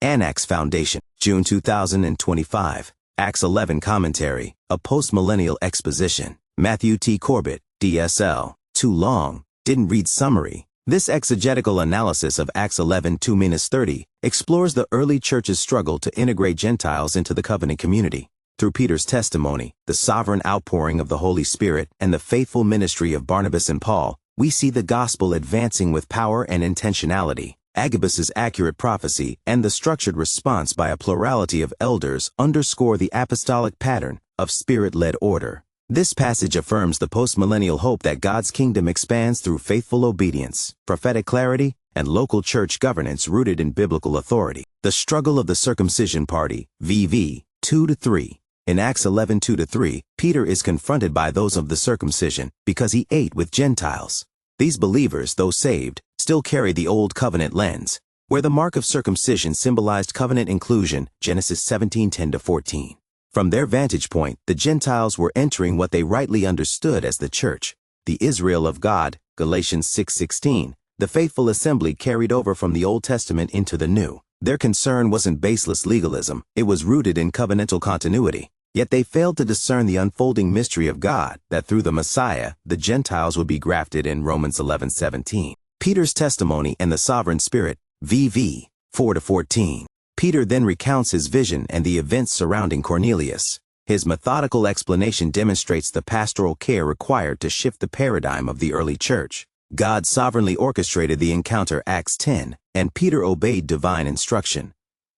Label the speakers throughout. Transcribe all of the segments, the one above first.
Speaker 1: Acts Foundation, June 2025. Acts 11 Commentary, a postmillennial exposition. Matthew T. Corbett, DSL. Too long. Didn't read summary. This exegetical analysis of Acts 11 2-30 explores the early church's struggle to integrate Gentiles into the covenant community. Through Peter's testimony, the sovereign outpouring of the Holy Spirit, and the faithful ministry of Barnabas and Paul, we see the gospel advancing with power and intentionality. Agabus's accurate prophecy and the structured response by a plurality of elders underscore the apostolic pattern of spirit-led order. This passage affirms the postmillennial hope that God's kingdom expands through faithful obedience, prophetic clarity, and local church governance rooted in biblical authority. The struggle of the circumcision party, VV, 2-3. In Acts 11 2-3, Peter is confronted by those of the circumcision because he ate with Gentiles. These believers, though saved, still carry the old covenant lens, where the mark of circumcision symbolized covenant inclusion, Genesis 17:10-14. From their vantage point, the Gentiles were entering what they rightly understood as the church, the Israel of God, Galatians 6:16. The faithful assembly carried over from the Old Testament into the New. Their concern wasn't baseless legalism, it was rooted in covenantal continuity. Yet they failed to discern the unfolding mystery of God, that through the Messiah, the Gentiles would be grafted in Romans 11:17. Peter's testimony and the sovereign spirit, VV, 4-14. Peter then recounts his vision and the events surrounding Cornelius. His methodical explanation demonstrates the pastoral care required to shift the paradigm of the early church. God sovereignly orchestrated the encounter, Acts 10, and Peter obeyed divine instruction.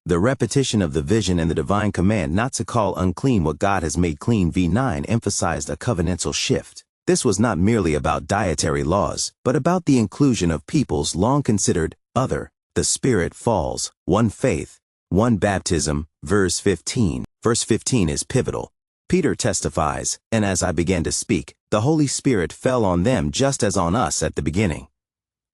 Speaker 1: The repetition of the vision and the divine command not to call unclean what God has made clean, V9, emphasized a covenantal shift. This was not merely about dietary laws, but about the inclusion of peoples long considered other. The Spirit falls, one faith, one baptism, verse 15. Verse 15 is pivotal. Peter testifies, and as I began to speak, the Holy Spirit fell on them just as on us at the beginning.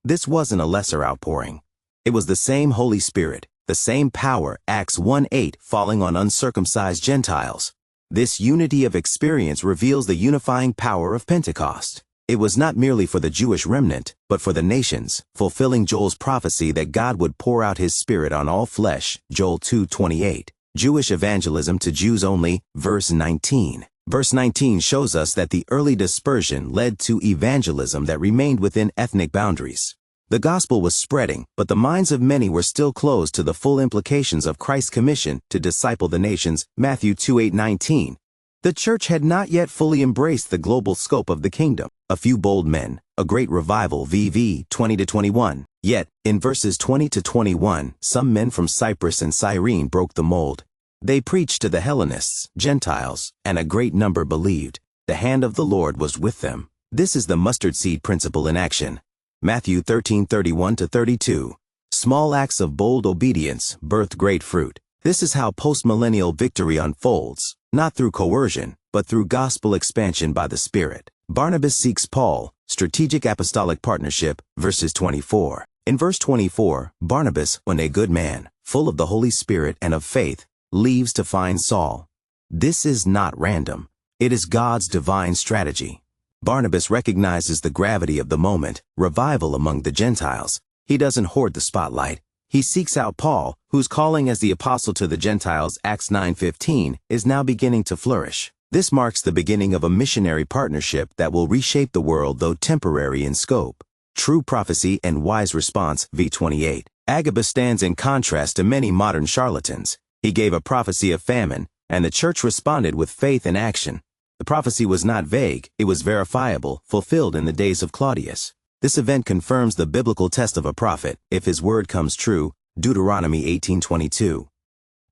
Speaker 1: This wasn't a lesser outpouring. It was the same Holy Spirit, the same power, Acts 1:8, falling on uncircumcised Gentiles. This unity of experience reveals the unifying power of Pentecost. It was not merely for the Jewish remnant, but for the nations, fulfilling Joel's prophecy that God would pour out his Spirit on all flesh, Joel 2:28. Jewish evangelism to Jews only, verse 19. Verse 19 shows us that the early dispersion led to evangelism that remained within ethnic boundaries. The gospel was spreading, but the minds of many were still closed to the full implications of Christ's commission to disciple the nations, Matthew 2:8-19. The church had not yet fully embraced the global scope of the kingdom. A few bold men, a great revival, VV 20-21. Yet, in verses 20-21, some men from Cyprus and Cyrene broke the mold. They preached to the Hellenists, Gentiles, and a great number believed. The hand of the Lord was with them. This is the mustard seed principle in action. Matthew 13:31-32. Small acts of bold obedience birthed great fruit. This is how postmillennial victory unfolds, not through coercion, but through gospel expansion by the Spirit. Barnabas seeks Paul, strategic apostolic partnership, verses 24. In verse 24, Barnabas, when a good man, full of the Holy Spirit and of faith, leaves to find Saul. This is not random. It is God's divine strategy. Barnabas recognizes the gravity of the moment, revival among the Gentiles. He doesn't hoard the spotlight. He seeks out Paul, whose calling as the apostle to the Gentiles, Acts 9:15, is now beginning to flourish. This marks the beginning of a missionary partnership that will reshape the world, though temporary in scope. True prophecy and wise response, V28. Agabus stands in contrast to many modern charlatans. He gave a prophecy of famine, and the church responded with faith and action. The prophecy was not vague, it was verifiable, fulfilled in the days of Claudius. This event confirms the biblical test of a prophet, if his word comes true, Deuteronomy 18:22.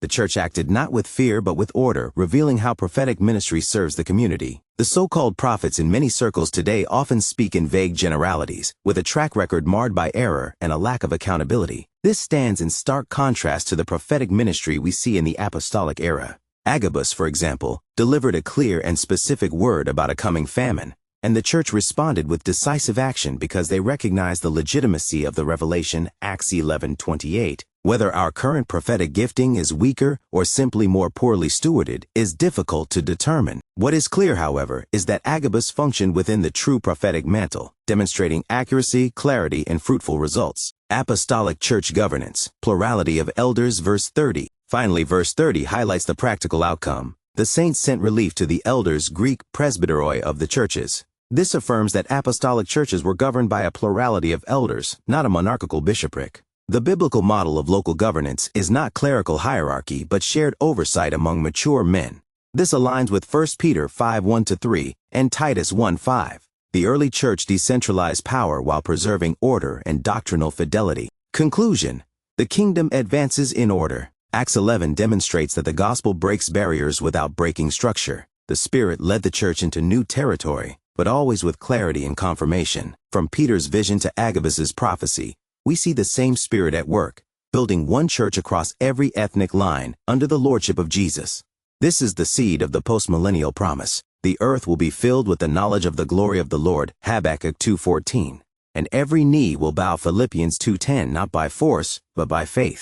Speaker 1: The church acted not with fear but with order, revealing how prophetic ministry serves the community. The so-called prophets in many circles today often speak in vague generalities, with a track record marred by error and a lack of accountability. This stands in stark contrast to the prophetic ministry we see in the apostolic era. Agabus, for example, delivered a clear and specific word about a coming famine, and the church responded with decisive action because they recognized the legitimacy of the revelation, Acts 11:28. Whether our current prophetic gifting is weaker or simply more poorly stewarded is difficult to determine. What is clear, however, is that Agabus functioned within the true prophetic mantle, demonstrating accuracy, clarity, and fruitful results. Apostolic church governance, plurality of elders, verse 30. Finally, verse 30 highlights the practical outcome. The saints sent relief to the elders, Greek presbyteroi, of the churches. This affirms that apostolic churches were governed by a plurality of elders, not a monarchical bishopric. The biblical model of local governance is not clerical hierarchy but shared oversight among mature men. This aligns with 1 Peter 5:1-3 and Titus 1:5. The early church decentralized power while preserving order and doctrinal fidelity. Conclusion: the kingdom advances in order. Acts 11 demonstrates that the gospel breaks barriers without breaking structure. The Spirit led the church into new territory, but always with clarity and confirmation. From Peter's vision to Agabus's prophecy, we see the same Spirit at work, building one church across every ethnic line under the lordship of Jesus. This is the seed of the postmillennial promise. The earth will be filled with the knowledge of the glory of the Lord, Habakkuk 2:14. And every knee will bow, Philippians 2:10, not by force, but by faith.